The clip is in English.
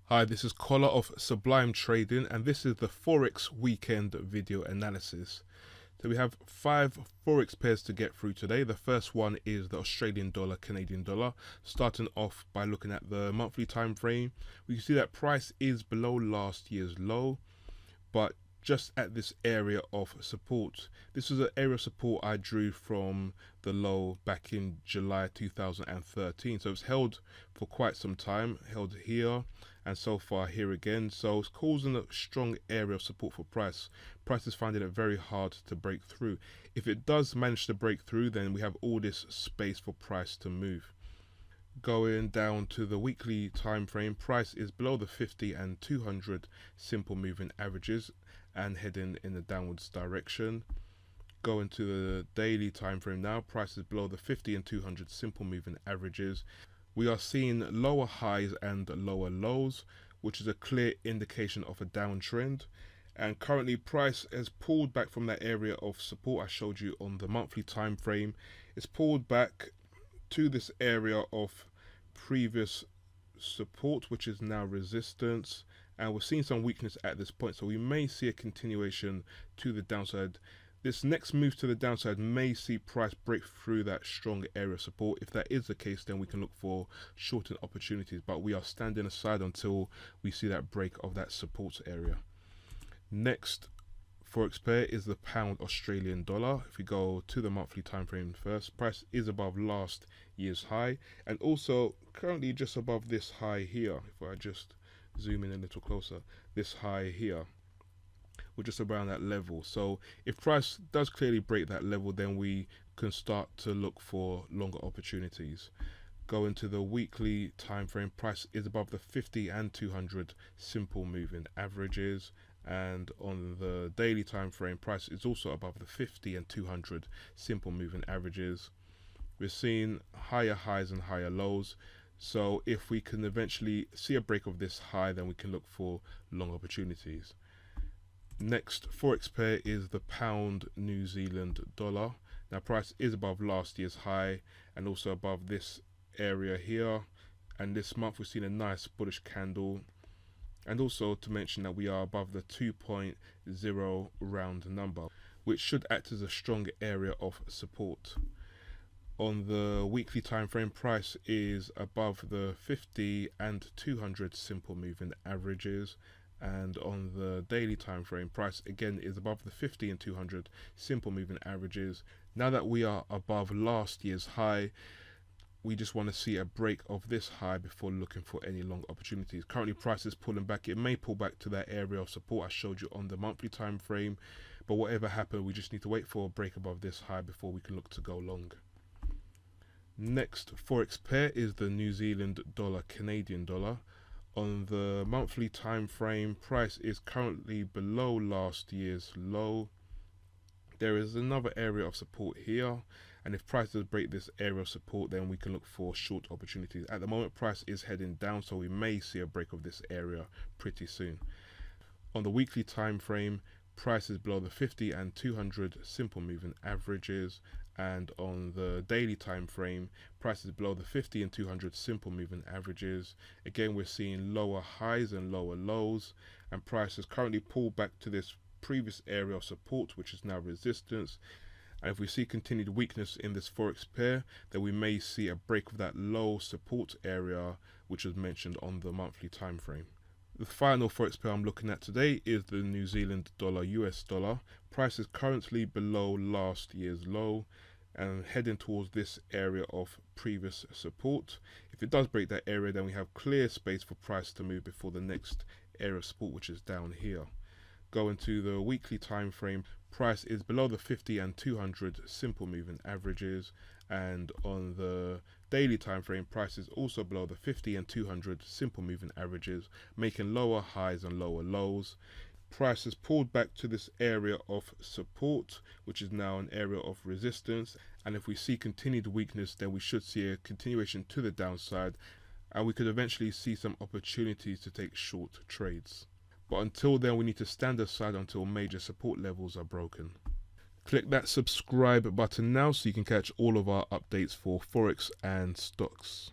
Hi, this is Collar of Sublime Trading, and this is the Forex Weekend video analysis. So we have 5 Forex pairs to get through today. The first one is the Australian dollar, Canadian dollar. Starting off by looking at the monthly time frame, we can see that price is below last year's low, but just at this area of support. This is an area of support I drew from the low back in July 2013. So it's held for quite some time, held here and so far here again. So it's causing a strong area of support for price. Price is finding it very hard to break through. If it does manage to break through, then we have all this space for price to move. Going down to the weekly time frame, price is below the 50 and 200 simple moving averages and heading in the downwards direction. Going to the daily time frame now, price is below the 50 and 200 simple moving averages. We are seeing lower highs and lower lows, which is a clear indication of a downtrend. And currently price has pulled back from that area of support I showed you on the monthly time frame. It's pulled back to this area of previous support, which is now resistance, and we're seeing some weakness at this point, so we may see a continuation to the downside. This next move to the downside may see price break through that strong area of support. If that is the case, then we can look for shortened opportunities, but we are standing aside until we see that break of that support area. Next Forex pair is the pound Australian dollar. If we go to the monthly time frame first, price is above last year's high and also currently just above this high here. If I just zoom in a little closer, this high here, we're just around that level. So if price does clearly break that level, then we can start to look for longer opportunities. Going to the weekly time frame, price is above the 50 and 200 simple moving averages, and on the daily time frame, price is also above the 50 and 200 simple moving averages. We're seeing higher highs and higher lows, so if we can eventually see a break of this high, then we can look for long opportunities. Next Forex pair is the pound New Zealand dollar. Now price is above last year's high and also above this area here, and this month we've seen a nice bullish candle, and also to mention that we are above the 2.0 round number, which should act as a strong area of support. On the weekly time frame, price is above the 50 and 200 simple moving averages, and on the daily time frame, price again is above the 50 and 200 simple moving averages. Now that we are above last year's high, we just want to see a break of this high before looking for any long opportunities. Currently price is pulling back. It may pull back to that area of support I showed you on the monthly time frame, but whatever happens, we just need to wait for a break above this high before we can look to go long. Next Forex pair is the New Zealand dollar, Canadian dollar. On the monthly time frame, price is currently below last year's low. There is another area of support here, and if price does break this area of support, then we can look for short opportunities. At the moment price is heading down, so we may see a break of this area pretty soon. On the weekly time frame, price is below the 50 and 200 simple moving averages, and on the daily time frame, price is below the 50 and 200 simple moving averages. Again, we're seeing lower highs and lower lows, and price is currently pulled back to this previous area of support, which is now resistance. And if we see continued weakness in this Forex pair, then we may see a break of that low support area, which was mentioned on the monthly time frame. The final Forex pair I'm looking at today is the New Zealand dollar, US dollar. Price is currently below last year's low and heading towards this area of previous support. If it does break that area, then we have clear space for price to move before the next area of support, which is down here. Going to the weekly time frame, price is below the 50 and 200 simple moving averages, and on the daily time frame, price is also below the 50 and 200 simple moving averages, making lower highs and lower lows. Price has pulled back to this area of support, which is now an area of resistance, and if we see continued weakness, then we should see a continuation to the downside, and we could eventually see some opportunities to take short trades. But until then, we need to stand aside until major support levels are broken. Click that subscribe button now so you can catch all of our updates for Forex and stocks.